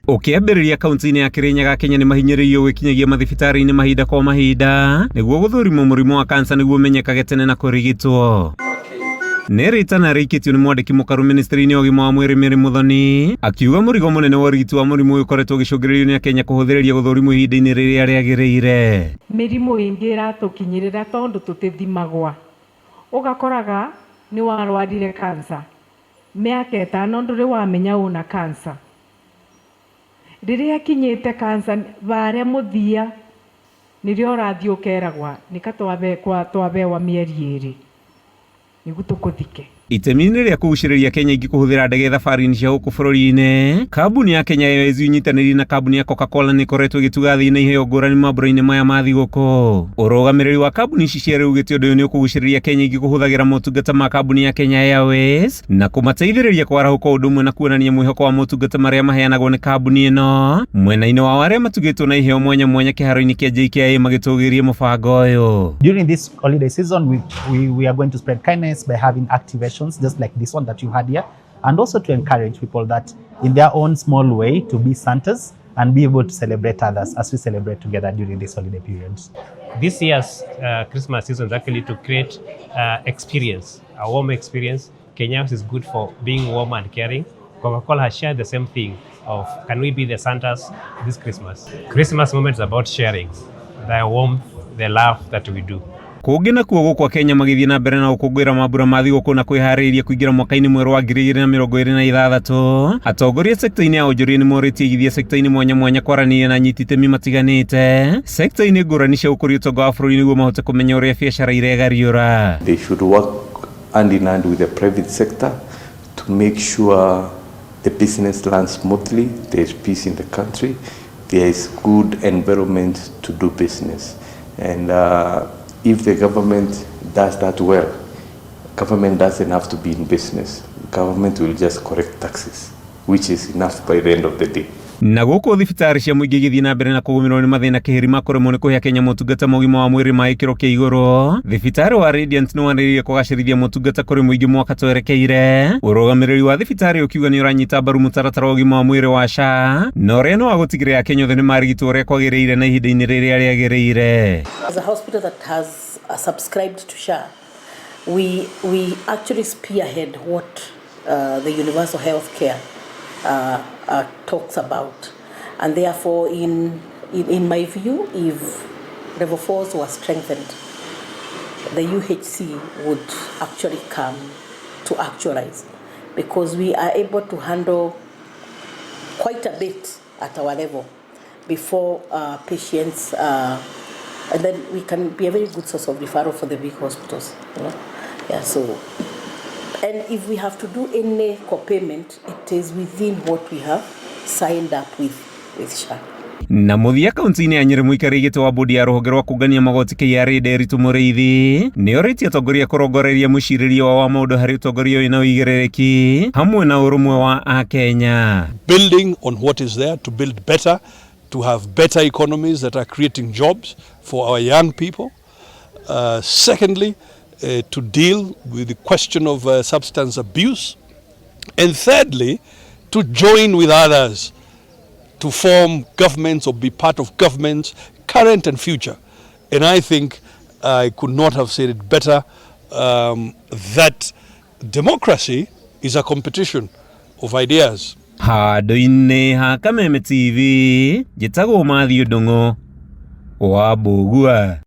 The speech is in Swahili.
Ukiambĩrĩria kaunti-inĩ ya Kirinyaga, Kenya nĩ mahinyĩrĩirio gũkinyagia mathibitarĩ-inĩ mahinda kwa mahinda nĩguo gũthũrimwo mũrimũ wa kansa nĩguo ũmenyekage tene na kũrigitwo. Nĩ ritana rĩikĩtio nĩ mwandĩki mũkaru ministry-inĩ ya ũgima wa mwĩrĩ Mary Muthoni, akiuga mũrigo mũnene wa ũrigiti wa mũrimũ ũyũ ũkoretwo ũgĩcũngĩrĩrio nĩ Akenya kũhũthĩrĩria gũthũrimwo ihinda-inĩ rĩrĩa rĩagĩrĩire. Mĩrimũ ĩngĩ ĩratũkinyĩrĩra tondũ tũtithimagwa, ũgakoraga nĩ warwarire kansa mĩaka 5 ndũrĩ wamenya una kansa. Rĩrĩa kinyĩte kansa barĩa mũthia nĩrĩo ũrathiĩ ũkeragwa nĩkatwabewa mĩeri 2 nĩguo tũkũthike. Itemi-inĩ rĩa kũgucĩrĩria Kenya ingĩ kũhũthĩra ndege thabarĩ-inĩ cia gũkũ bũrũri-inĩ, kambuni ya Kenya Airways inyitanĩri na kambuni ya Coca-Cola nĩ ĩkoretwo ĩgĩtuga thĩ na iheo ngũrani mambũra-inĩ maya ma thigũkũ. Ũrũgamĩrĩri wa kambuni ici cia rĩu ũgĩte ũndũ ũyũ nĩ ũkũgucĩrĩria Kenya ingĩ kũhũthagĩra motungata ma kambuni ya Kenya Airways na kũmateithĩrĩria kwarahũka ũndũ ũmwe na kuonania mwĩhoko wa motungata marĩa maheanagwo nĩ kambuni ĩno, mwena-inĩ wa arĩa matugĩtwo na iheo mwanya mwanya kĩharo-inĩ kĩa JKIA magĩtũgĩria mũbango ũyũ. During this holiday season, we are going to spread kindness by having activations just like this one that you had here, and also to encourage people that in their own small way to be Santas and be able to celebrate others as we celebrate together during this holiday periods. This year's Christmas season is actually to create experience, a warm experience. Kenya is good for being warm and caring. Coca-Cola has shared the same thing of can we be the Santas this Christmas. Christmas moment is about sharing the warmth, the love that we do. Kũngĩ nakuo gũkũ Kenya magĩthiĩ na mbere na gũkũngũĩra mambura ma thigũkũ na kwĩharĩrĩria kũingĩra mwaka-inĩ mwerũ wa 2026. Atongoria sekta-inĩ ya wonjoria nĩ morĩtie igithia sekta-inĩ mwanya mwanya kwaranĩria na anyiti itemi matiganĩte sekta-inĩ ngũrani cia gũkũria ũtonga wa bũrũri nĩguo mahote kũmenya ũrĩa biacara iregariũra. They should work hand in hand with the private sector to make sure the business runs smoothly, there is peace in the country, there is good environment to do business. And if the government does that well, government doesn't have to be in business. Government will just collect taxes, which is enough by the end of the day. Na gũkũ thibitarĩ cia mũingĩ igĩthiĩ na mbere na kũgũmĩrwo nĩ mathĩna kĩhĩrĩma kũremwo nĩ kũhe Akenya motungata ma ũgima wa mwĩrĩ ma gĩkĩro kĩa igũrũ, thibitarĩ wa Radiant nĩ wanĩrĩire kũgacĩrithia motungata kũrĩ mũingĩ mwaka twerekeire. Ũrũgamĩrĩri wa thibitarĩ ũkiuga nĩ ũranyita mbaru mũtaratara wa ũgima wa mwĩrĩ wa SHA na ũrĩa nĩ wa gũtigĩrĩra Akenya othe nĩ marigitwo ũrĩa kwagĩrĩire na ihinda-inĩ rĩrĩa rĩagĩrĩire. As a hospital that has subscribed to SHA, we actually spearhead what the universal health care talks about, and therefore in my view, if level 4s were strengthened, the UHC would actually come to actualize, because we are able to handle quite a bit at our level before patients and then we can be a very good source of referral for the big hospitals, you know? Yeah, so and if we have to do any co-payment, it is within what we have signed up with SHA. Na mũthia kaunti-inĩ ya Nyĩrĩ mũikarĩri gĩtĩ wa bodi ya rũhonge rwa kũngania magoti KRA Nderitu Mũrĩithi nĩ orĩtie atongoria kũrongoreria mũcirĩrie wa maũndũ harĩ ũtongoria wĩna ũigĩrĩrĩki hamwe na ũrũmwe wa Akenya. Building on what is there to build better, to have better economies that are creating jobs for our young people. Secondly, to deal with the question of substance abuse. And thirdly, to join with others to form governments or be part of governments, current and future. And I think I could not have said it better, that democracy is a competition of ideas. Handũ-inĩ ha Kameme TV, njĩtagwo Matthew Ndung'u wa Mbũgua.